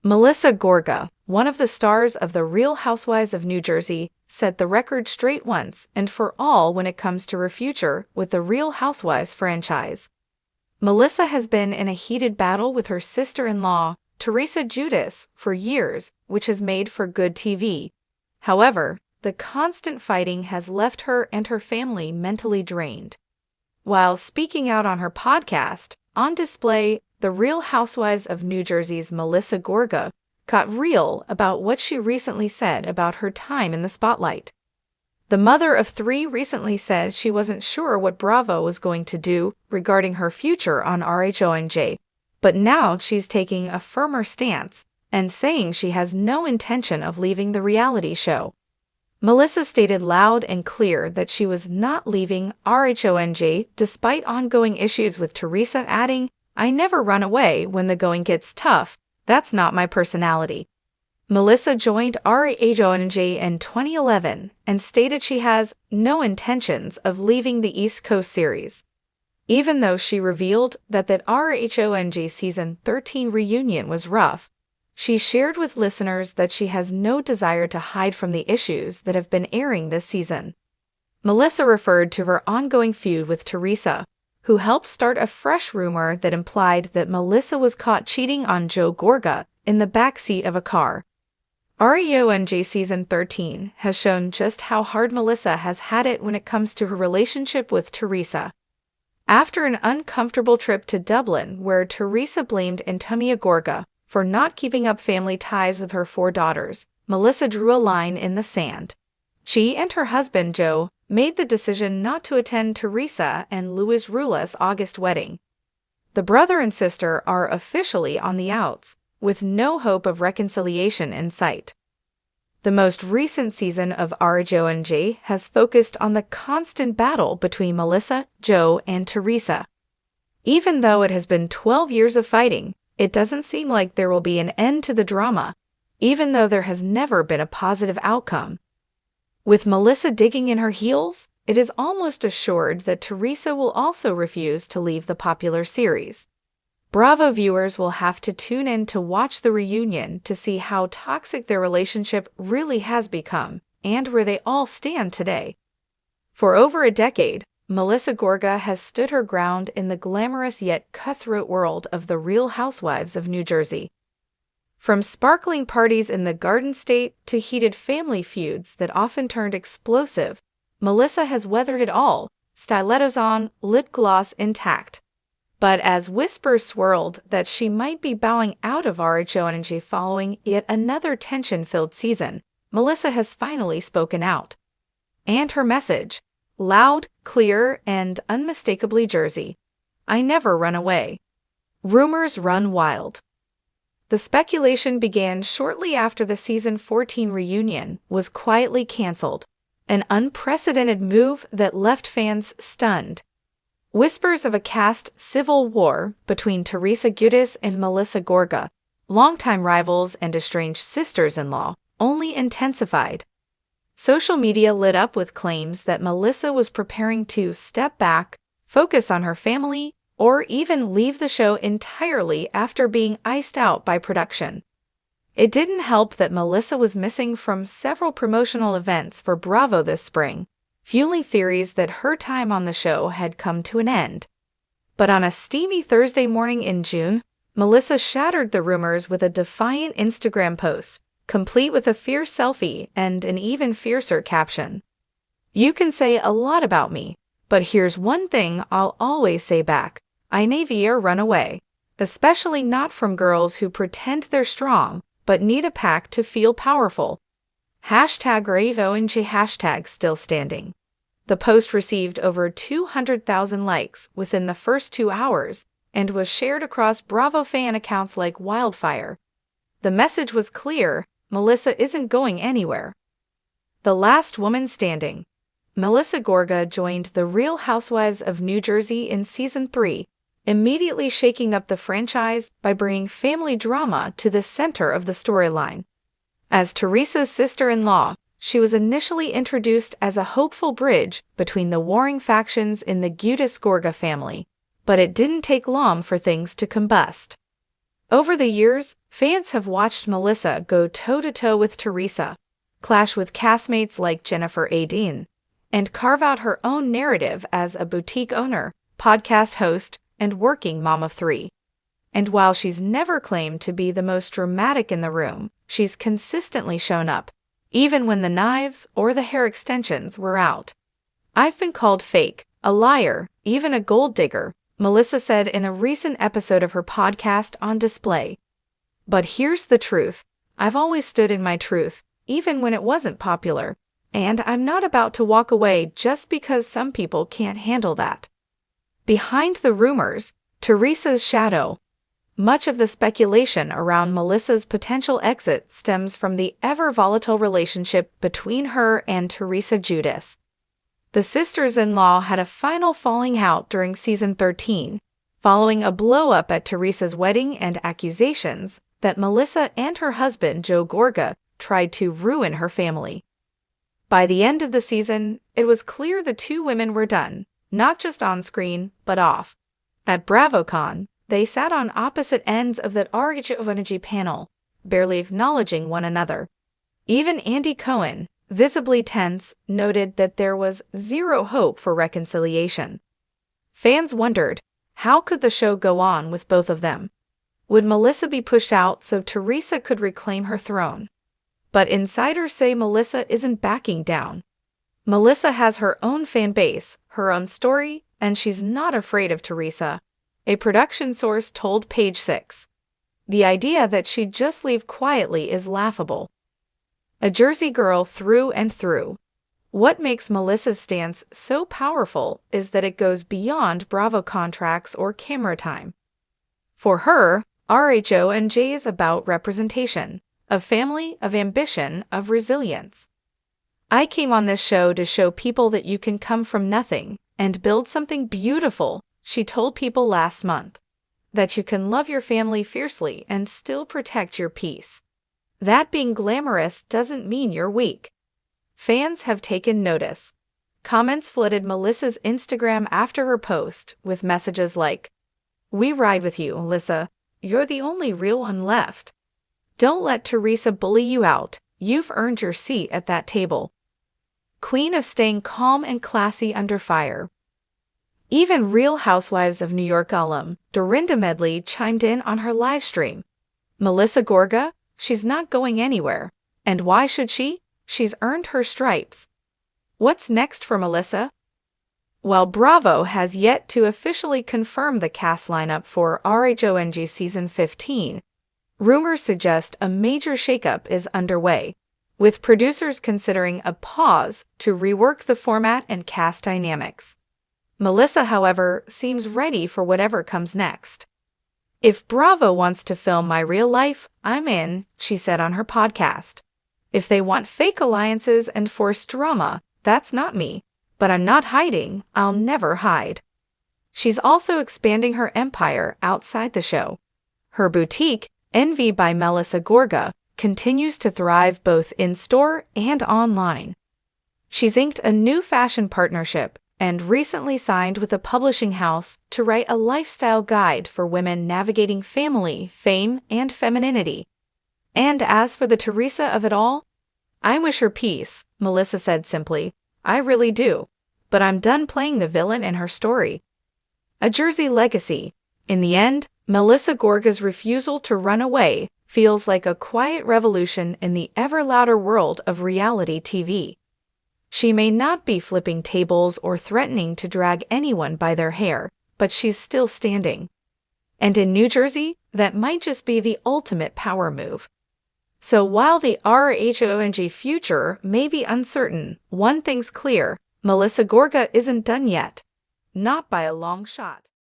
Melissa Gorga, one of the stars of The Real Housewives of New Jersey, set the record straight once and for all when it comes to her future with the Real Housewives franchise. Melissa has been in a heated battle with her sister-in-law, Teresa Giudice, for years, which has made for good TV. However, the constant fighting has left her and her family mentally drained. While speaking out on her podcast, On Display, The Real Housewives of New Jersey's Melissa Gorga got real about what she recently said about her time in the spotlight. The mother of three recently said she wasn't sure what Bravo was going to do regarding her future on RHONJ, but now she's taking a firmer stance and saying she has no intention of leaving the reality show. Melissa stated loud and clear that she was not leaving RHONJ despite ongoing issues with Teresa, adding, "I never run away when the going gets tough. That's not my personality." Melissa joined RHONJ in 2011 and stated she has no intentions of leaving the East Coast series. Even though she revealed that RHONJ Season 13 reunion was rough, she shared with listeners that she has no desire to hide from the issues that have been airing this season. Melissa referred to her ongoing feud with Teresa, who helped start a fresh rumor that implied that Melissa was caught cheating on Joe Gorga in the backseat of a car. RHONJ Season 13 has shown just how hard Melissa has had it when it comes to her relationship with Teresa. After an uncomfortable trip to Dublin where Teresa blamed Antonia Gorga for not keeping up family ties with her four daughters, Melissa drew a line in the sand. She and her husband Joe made the decision not to attend Teresa and Louis Roulas' August wedding. The brother and sister are officially on the outs, with no hope of reconciliation in sight. The most recent season of RHONJ has focused on the constant battle between Melissa, Joe, and Teresa. Even though it has been 12 years of fighting, it doesn't seem like there will be an end to the drama, even though there has never been a positive outcome. With Melissa digging in her heels, it is almost assured that Teresa will also refuse to leave the popular series. Bravo viewers will have to tune in to watch the reunion to see how toxic their relationship really has become and where they all stand today. For over a decade, Melissa Gorga has stood her ground in the glamorous yet cutthroat world of the Real Housewives of New Jersey. From sparkling parties in the Garden State to heated family feuds that often turned explosive, Melissa has weathered it all, stilettos on, lip gloss intact. But as whispers swirled that she might be bowing out of RHONJ following yet another tension-filled season, Melissa has finally spoken out. And her message, loud, clear, and unmistakably Jersey: "I never run away." Rumors run wild. The speculation began shortly after the Season 14 reunion was quietly canceled, an unprecedented move that left fans stunned. Whispers of a cast civil war between Teresa Giudice and Melissa Gorga, longtime rivals and estranged sisters-in-law, only intensified. Social media lit up with claims that Melissa was preparing to step back, focus on her family, or even leave the show entirely after being iced out by production. It didn't help that Melissa was missing from several promotional events for Bravo this spring, fueling theories that her time on the show had come to an end. But on a steamy Thursday morning in June, Melissa shattered the rumors with a defiant Instagram post, complete with a fierce selfie and an even fiercer caption. "You can say a lot about me, but here's one thing I'll always say back: I never run away, especially not from girls who pretend they're strong but need a pack to feel powerful. #RHONJ #still standing." The post received over 200,000 likes within the first 2 hours and was shared across Bravo fan accounts like wildfire. The message was clear: Melissa isn't going anywhere. The last woman standing. Melissa Gorga joined the Real Housewives of New Jersey in Season 3, immediately shaking up the franchise by bringing family drama to the center of the storyline. As Teresa's sister-in-law, she was initially introduced as a hopeful bridge between the warring factions in the Giudice-Gorga family, but it didn't take long for things to combust. Over the years, Fans have watched Melissa go toe-to-toe with Teresa, clash with castmates like Jennifer Aydin, and carve out her own narrative as a boutique owner, podcast host, and working mom of three. And while she's never claimed to be the most dramatic in the room, she's consistently shown up, even when the knives or the hair extensions were out. "I've been called fake, a liar, even a gold digger," Melissa said in a recent episode of her podcast On Display. "But here's the truth. I've always stood in my truth, even when it wasn't popular, and I'm not about to walk away just because some people can't handle that." Behind the rumors, Teresa's shadow. Much of the speculation around Melissa's potential exit stems from the ever-volatile relationship between her and Teresa Giudice. The sisters-in-law had a final falling out during season 13, following a blow-up at Teresa's wedding and accusations that Melissa and her husband, Joe Gorga, tried to ruin her family. By the end of the season, it was clear the two women were done, not just on screen, but off. At BravoCon, they sat on opposite ends of that RHONG panel, barely acknowledging one another. Even Andy Cohen, visibly tense, noted that there was zero hope for reconciliation. Fans wondered, how could the show go on with both of them? Would Melissa be pushed out so Teresa could reclaim her throne? But insiders say Melissa isn't backing down. Melissa has her own fan base, her own story, and she's not afraid of Teresa, a production source told Page Six. The idea that she'd just leave quietly is laughable. A Jersey girl through and through. What makes Melissa's stance so powerful is that it goes beyond Bravo contracts or camera time. For her, RHONG is about representation, of family, of ambition, of resilience. "I came on this show to show people that you can come from nothing and build something beautiful," she told People last month. "That you can love your family fiercely and still protect your peace. That being glamorous doesn't mean you're weak." Fans have taken notice. Comments flooded Melissa's Instagram after her post with messages like, "We ride with you, Melissa. You're the only real one left. Don't let Teresa bully you out. You've earned your seat at that table." Queen of staying calm and classy under fire. Even Real Housewives of New York alum Dorinda Medley chimed in on her live stream. "Melissa Gorga, she's not going anywhere. And why should she? She's earned her stripes." What's next for Melissa? While Bravo has yet to officially confirm the cast lineup for RHONG Season 15, rumors suggest a major shakeup is underway, with producers considering a pause to rework the format and cast dynamics. Melissa, however, seems ready for whatever comes next. "If Bravo wants to film my real life, I'm in," she said on her podcast. "If they want fake alliances and forced drama, that's not me. But I'm not hiding. I'll never hide." She's also expanding her empire outside the show. Her boutique, Envy by Melissa Gorga, continues to thrive both in-store and online. She's inked a new fashion partnership and recently signed with a publishing house to write a lifestyle guide for women navigating family, fame, and femininity. And as for the Teresa of it all, "I wish her peace," Melissa said simply. "I really do. But I'm done playing the villain in her story." A Jersey legacy. In the end, Melissa Gorga's refusal to run away feels like a quiet revolution in the ever louder world of reality TV. She may not be flipping tables or threatening to drag anyone by their hair, but she's still standing. And in New Jersey, that might just be the ultimate power move. So while the RHONG future may be uncertain, one thing's clear: Melissa Gorga isn't done yet. Not by a long shot.